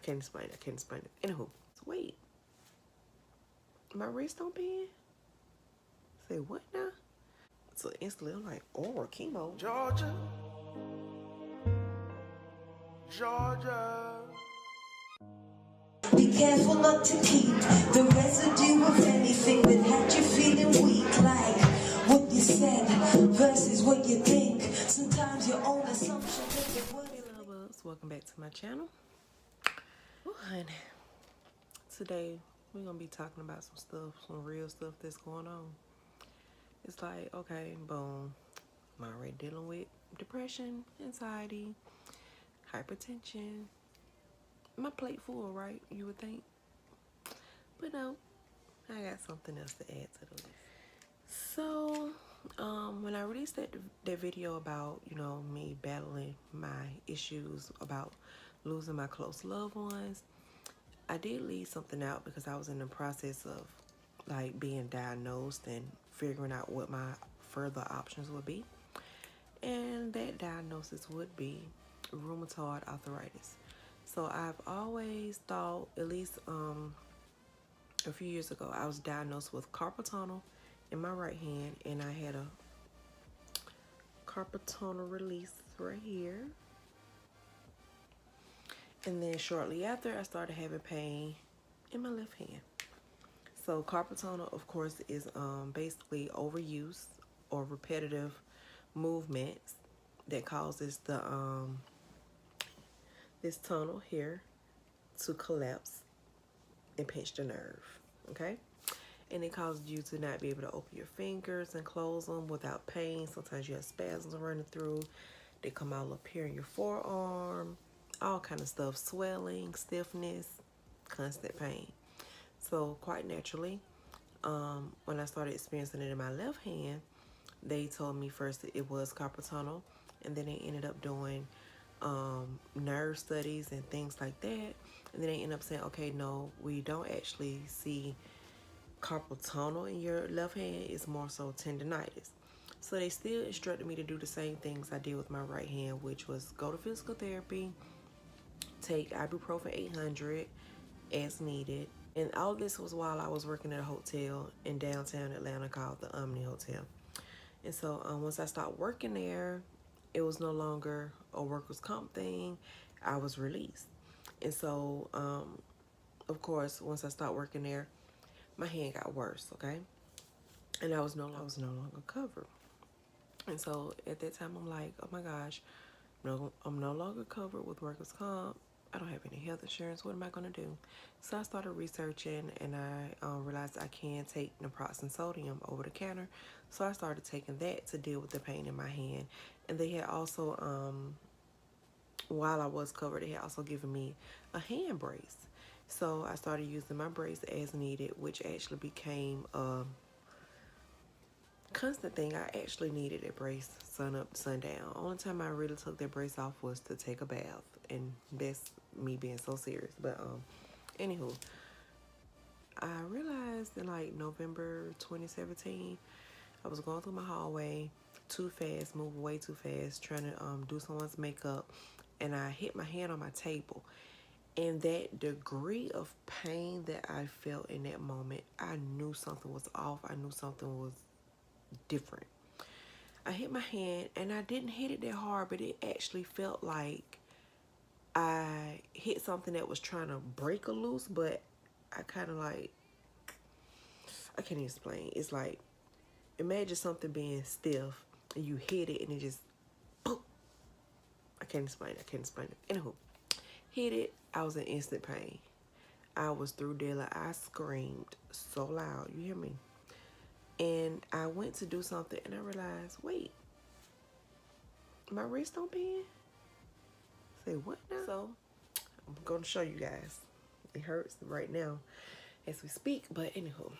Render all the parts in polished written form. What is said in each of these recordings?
can't explain it. I can't explain it. Anywho, so wait. My wrist don't bend? Say what now? So instantly I'm like, oh, chemo. Georgia. Georgia. Be careful not to keep the residue of anything that had you feeling weak. Like what you said versus what you think. Sometimes your own assumptions of the word. Hey lovers, welcome back to my channel. Oh honey. Today we're gonna be talking about some stuff, some real stuff that's going on. It's like, okay, boom, I'm already dealing with depression, anxiety, hypertension. My plate full, right? You would think. But no, I got something else to add to the list. So, when I released that video about, you know, me battling my issues about losing my close loved ones, I did leave something out because I was in the process of like being diagnosed and figuring out what my further options would be. And that diagnosis would be rheumatoid arthritis. So I've always thought, at least a few years ago, I was diagnosed with carpal tunnel in my right hand, and I had a carpal tunnel release right here. And then shortly after, I started having pain in my left hand. So carpal tunnel, of course, is basically overuse or repetitive movements that causes the this tunnel here to collapse and pinch the nerve, okay? And it causes you to not be able to open your fingers and close them without pain. Sometimes you have spasms running through. They come all up here in your forearm, all kind of stuff, swelling, stiffness, constant pain. So quite naturally, when I started experiencing it in my left hand, they told me first that it was carpal tunnel, and then they ended up doing nerve studies and things like that. And then they ended up saying, okay, no, we don't actually see carpal tunnel in your left hand. It's more so tendonitis. So they still instructed me to do the same things I did with my right hand, which was go to physical therapy, take ibuprofen 800 as needed. And all this was while I was working at a hotel in downtown Atlanta called the Omni Hotel. And so once I stopped working there, it was no longer a workers' comp thing. I was released. And so, of course, once I stopped working there, my hand got worse, okay? And I was no longer covered. And so at that time, I'm like, oh my gosh, no, I'm no longer covered with workers' comp. I don't have any health insurance. What am I going to do? So I started researching, and I realized I can take naproxen sodium over the counter. So I started taking that to deal with the pain in my hand. And they had also, while I was covered, they had also given me a hand brace. So I started using my brace as needed, which actually became a constant thing. I actually needed a brace sun up, sundown. Only time I really took that brace off was to take a bath, and that's me being so serious. But anywho, I realized in like November 2017, I was going through my hallway too fast, moving way too fast, trying to do someone's makeup, and I hit my hand on my table. And that degree of pain that I felt in that moment, I knew something was off. I knew something was different. I hit my hand, and I didn't hit it that hard, but it actually felt like I hit something that was trying to break a loose, but I kind of like, I can't even explain. It's like, imagine something being stiff, and you hit it, and it just, boom. I can't explain it. I can't explain it. Anywho, hit it. I was in instant pain. I was through Dilla. I screamed so loud. You hear me? And I went to do something, and I realized, wait, my wrist don't bend? Say what now? So I'm going to show you guys. It hurts right now as we speak, but anywho,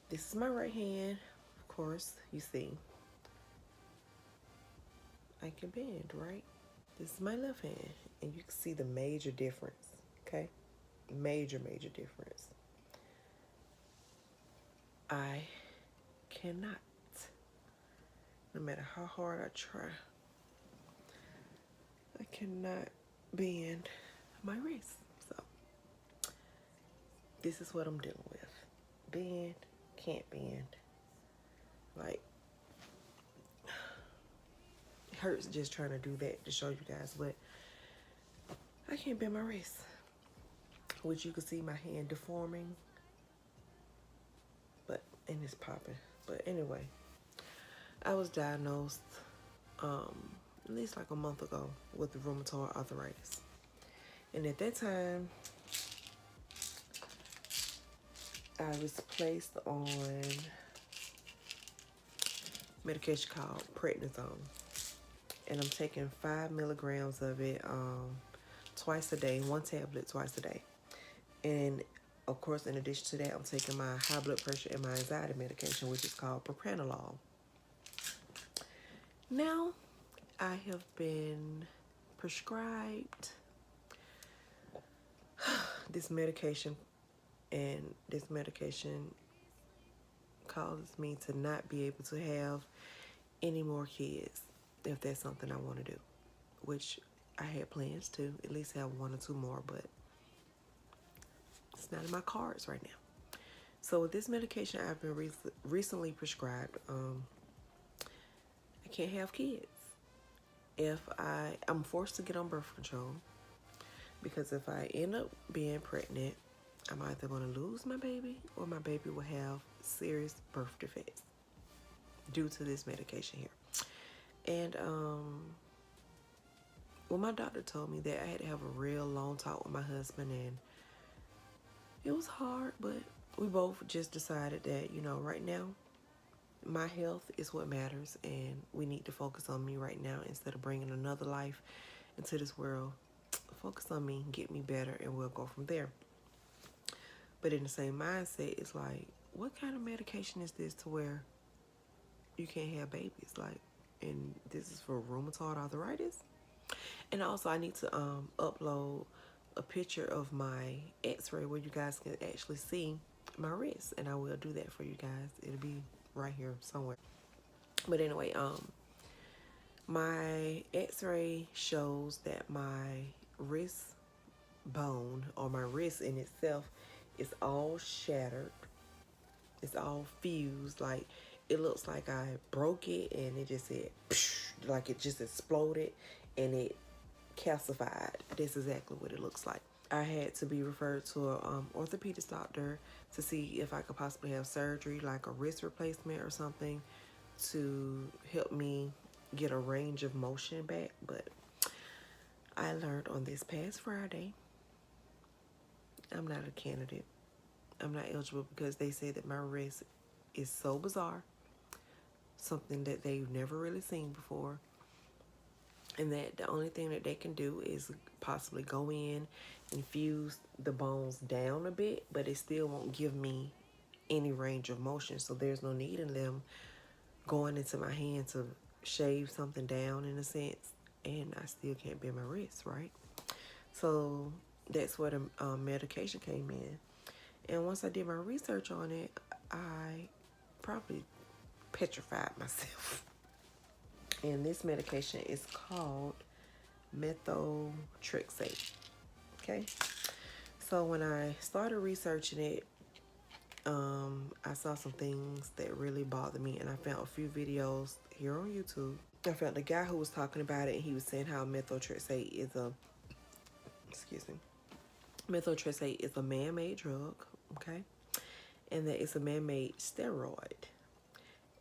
this is my right hand. Of course, you see, I can bend, right? This is my left hand, and you can see the major difference, okay? Major difference. I cannot, no matter how hard I try, I cannot bend my wrist. So this is what I'm dealing with. Bend, can't bend. Like, it hurts just trying to do that to show you guys, but I can't bend my wrist. Which you can see my hand deforming. But, and it's popping. But anyway, I was diagnosed at least like a month ago with rheumatoid arthritis. And at that time, I was placed on medication called prednisone. And I'm taking 5 milligrams of it twice a day, 1 tablet twice a day. And of course, in addition to that, I'm taking my high blood pressure and my anxiety medication, which is called propranolol. Now, I have been prescribed this medication, and this medication causes me to not be able to have any more kids if that's something I want to do, which I had plans to at least have 1 or 2 more, but it's not in my cards right now. So with this medication I've been recently prescribed, I can't have kids. If I'm forced to get on birth control, because if I end up being pregnant, I'm either going to lose my baby or my baby will have serious birth defects due to this medication here. And well, my doctor told me that I had to have a real long talk with my husband, and it was hard, but we both just decided that, you know, right now, my health is what matters, and we need to focus on me right now instead of bringing another life into this world. Focus on me, get me better, and we'll go from there. But in the same mindset, it's like, what kind of medication is this to where you can't have babies? Like, and this is for rheumatoid arthritis? And also, I need to upload a picture of my x-ray where you guys can actually see my wrist, and I will do that for you guys. It'll be right here somewhere. But anyway, my x-ray shows that my wrist bone, or my wrist in itself, is all shattered. It's all fused. Like, it looks like I broke it and it just said, like it just exploded and it calcified. That's exactly what it looks like. I had to be referred to a orthopedic doctor to see if I could possibly have surgery, like a wrist replacement or something, to help me get a range of motion back. But I learned on this past Friday, I'm not a candidate. I'm not eligible because they say that my wrist is so bizarre, something that they've never really seen before, and that the only thing that they can do is possibly go in and fuse the bones down a bit, but it still won't give me any range of motion. So there's no need in them going into my hand to shave something down, in a sense, and I still can't bend my wrist, right? So that's where the medication came in. And once I did my research on it, I probably petrified myself. And this medication is called methotrexate. Okay? So when I started researching it, I saw some things that really bothered me, and I found a few videos here on YouTube. I found the guy who was talking about it, and he was saying how methotrexate is a, methotrexate is a man-made drug, okay? And that it's a man-made steroid.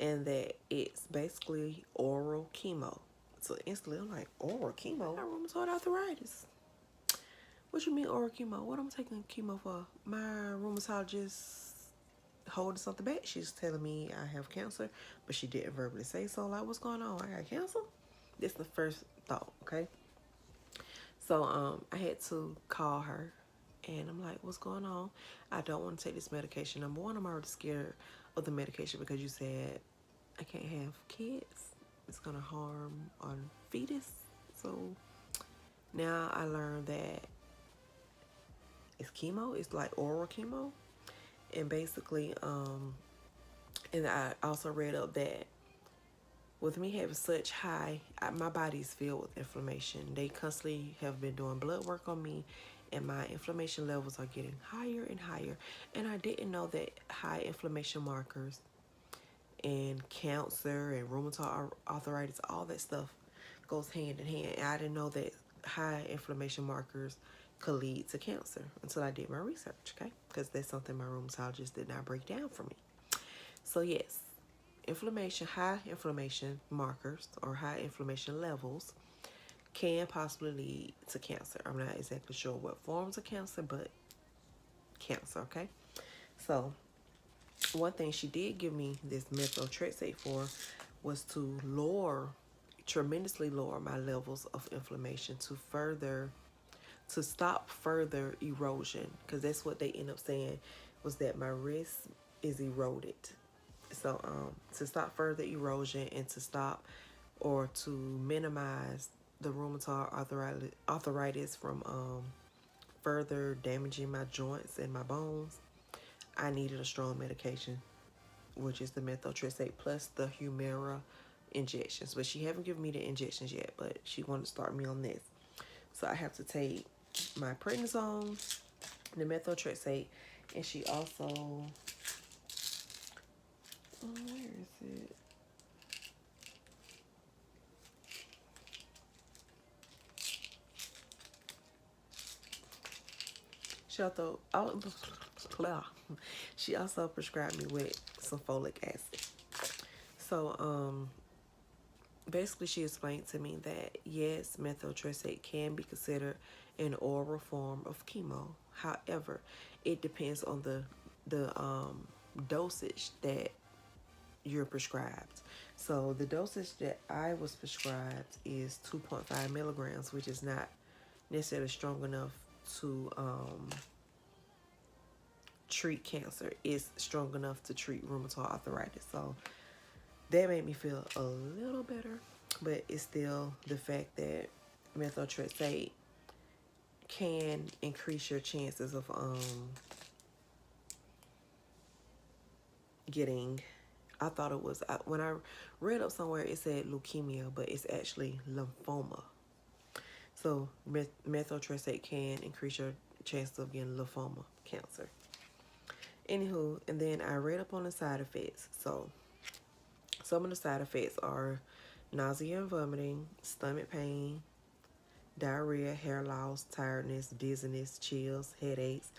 And that it's basically oral chemo. So instantly I'm like, oral chemo? I got rheumatoid arthritis. What you mean oral chemo? What I'm taking chemo for? My rheumatologist holding something back. She's telling me I have cancer, but she didn't verbally say so. Like, what's going on? I got cancer? That's the first thought, okay? So I had to call her, and I'm like, what's going on? I don't want to take this medication. Number one, I'm already scared of the medication because you said I can't have kids. It's gonna harm our fetus. So now I learned that it's chemo. It's like oral chemo. And basically, and I also read up that with me having such high, my body's filled with inflammation. They constantly have been doing blood work on me, and my inflammation levels are getting higher and higher. And I didn't know that high inflammation markers and cancer and rheumatoid arthritis, all that stuff goes hand in hand. And I didn't know that high inflammation markers could lead to cancer until I did my research, okay? Because that's something my rheumatologist did not break down for me. So yes, inflammation, high inflammation markers or high inflammation levels can possibly lead to cancer. I'm not exactly sure what forms of cancer, but cancer, okay? So one thing she did give me this methotrexate for was to tremendously lower my levels of inflammation to stop further erosion, because that's what they end up saying, was that my wrist is eroded. So to stop further erosion and to stop or to minimize the rheumatoid arthritis from further damaging my joints and my bones, I needed a strong medication, which is the methotrexate plus the Humira injections. But she haven't given me the injections yet, but she wanted to start me on this. So I have to take my prednisone, the methotrexate, and she also, where is it? She also prescribed me with some folic acid. So basically she explained to me that yes, methotrexate can be considered an oral form of chemo. However, it depends on the dosage that you're prescribed. So the dosage that I was prescribed is 2.5 milligrams, which is not necessarily strong enough to treat cancer. It's strong enough to treat rheumatoid arthritis. So that made me feel a little better, but it's still the fact that methotrexate can increase your chances of getting, I thought it was, when I read up somewhere it said leukemia, but it's actually lymphoma. So methotrexate can increase your chances of getting lymphoma, cancer. Anywho, and then I read up on the side effects. So some of the side effects are nausea and vomiting, stomach pain, diarrhea, hair loss, tiredness, dizziness, chills, headaches,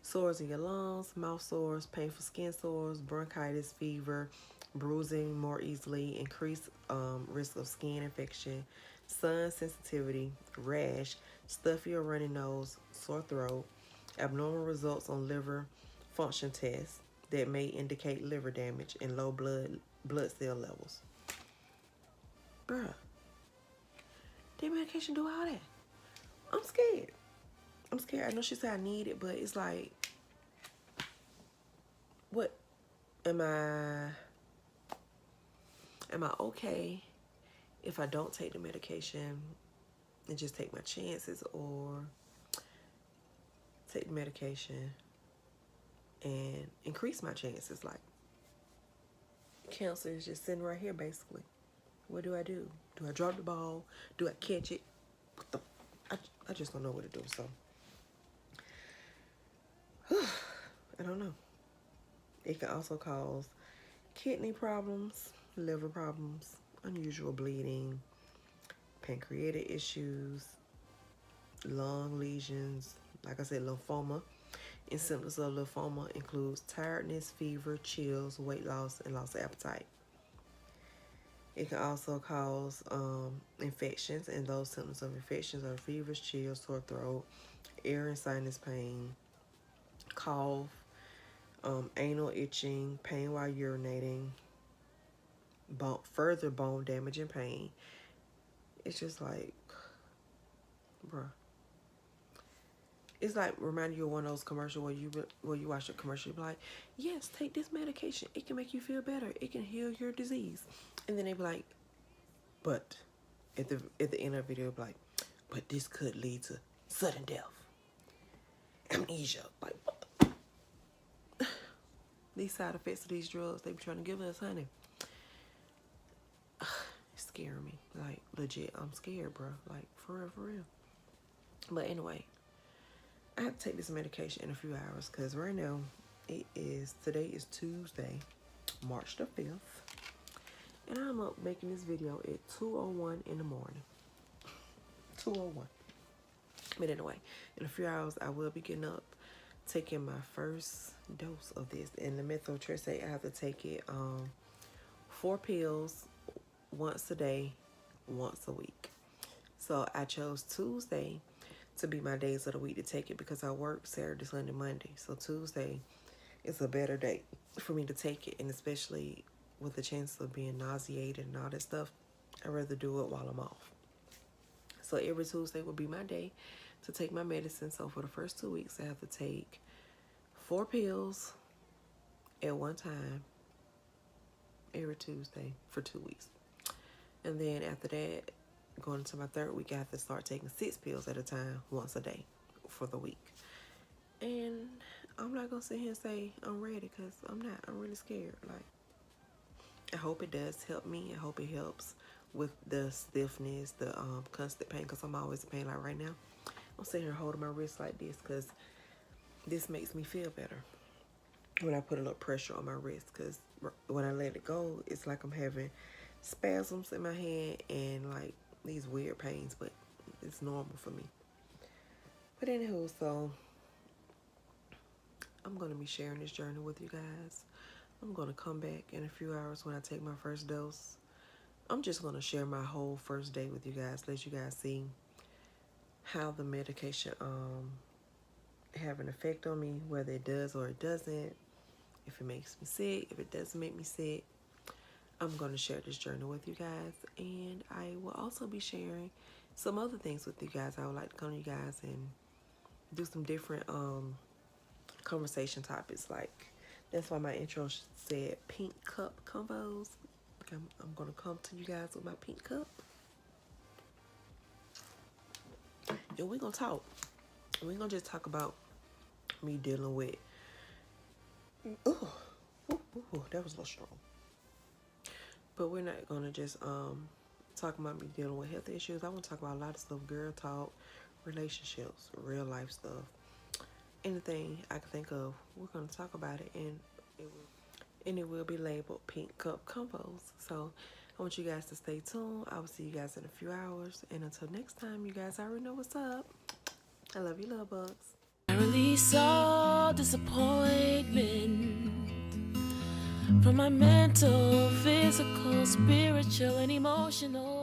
sores in your lungs, mouth sores, painful skin sores, bronchitis, fever, bruising more easily, increased risk of skin infection, sun sensitivity, rash, stuffy or runny nose, sore throat, abnormal results on liver function tests that may indicate liver damage, and low blood cell levels. Bruh, did medication do all that? I'm scared. I'm scared. I know she said I need it, but it's like, what am I okay if I don't take the medication and just take my chances, or take the medication and increase my chances? Like, cancer is just sitting right here basically. What do I do? Do I drop the ball? Do I catch it? I just don't know what to do. So I don't know. It can also cause kidney problems, liver problems, unusual bleeding, pancreatic issues, lung lesions, like I said, lymphoma. And symptoms of lymphoma includes tiredness, fever, chills, weight loss, and loss of appetite. It can also cause infections, and those symptoms of infections are fevers, chills, sore throat, ear and sinus pain, cough, anal itching, pain while urinating, further bone damage and pain. It's just like, bruh. It's like reminding you of one of those commercials where you watch a commercial, you be like, yes, take this medication. It can make you feel better. It can heal your disease. And then they be like, but at the end of the video, be like, but this could lead to sudden death, amnesia. Like, these side effects of these drugs they be trying to give us, honey. scaring me. Like, legit, I'm scared, bro. Like, for real, for real. But anyway, I have to take this medication in a few hours because right now, today is Tuesday, March the 5th. And I'm up making this video at 2:01 in the morning. 2:01. But anyway, in a few hours, I will be getting up, taking my first dose of this. And the methotrexate, I have to take it 4 pills once a day, once a week. So I chose Tuesday to be my days of the week to take it because I work Saturday, Sunday, Monday. So Tuesday is a better day for me to take it, and especially with the chance of being nauseated and all that stuff, I'd rather do it while I'm off. So every Tuesday will be my day to take my medicine. So for the first 2 weeks, I have to take 4 pills at one time every Tuesday for 2 weeks. And then after that, going into my 3rd week, I have to start taking 6 pills at a time, once a day for the week. And I'm not going to sit here and say I'm ready because I'm not. I'm really scared. Like, I hope it does help me. I hope it helps with the stiffness, the constant pain, because I'm always in pain. Like right now, I'm sitting here holding my wrist like this because this makes me feel better when I put a little pressure on my wrist, because when I let it go, it's like I'm having spasms in my hand and like these weird pains, but it's normal for me. But anywho, so I'm going to be sharing this journey with you guys. I'm going to come back in a few hours when I take my first dose. I'm just going to share my whole first day with you guys, let you guys see how the medication have an effect on me, whether it does or it doesn't, if it makes me sick, if it doesn't make me sick. I'm going to share this journey with you guys, and I will also be sharing some other things with you guys. I would like to come to you guys and do some different conversation topics. Like, that's why my intro said pink cup convos. I'm going to come to you guys with my pink cup, and we're going to talk. We're going to just talk about me dealing with, ooh, that was a little strong. But we're not going to just talk about me dealing with health issues. I want to talk about a lot of stuff: girl talk, relationships, real life stuff. Anything I can think of, we're going to talk about it, and it will be labeled Pink Cup Convos. So I want you guys to stay tuned. I will see you guys in a few hours. And until next time, you guys already know what's up. I love you, love bugs. I release all disappointment from my mental, physical, spiritual, and emotional.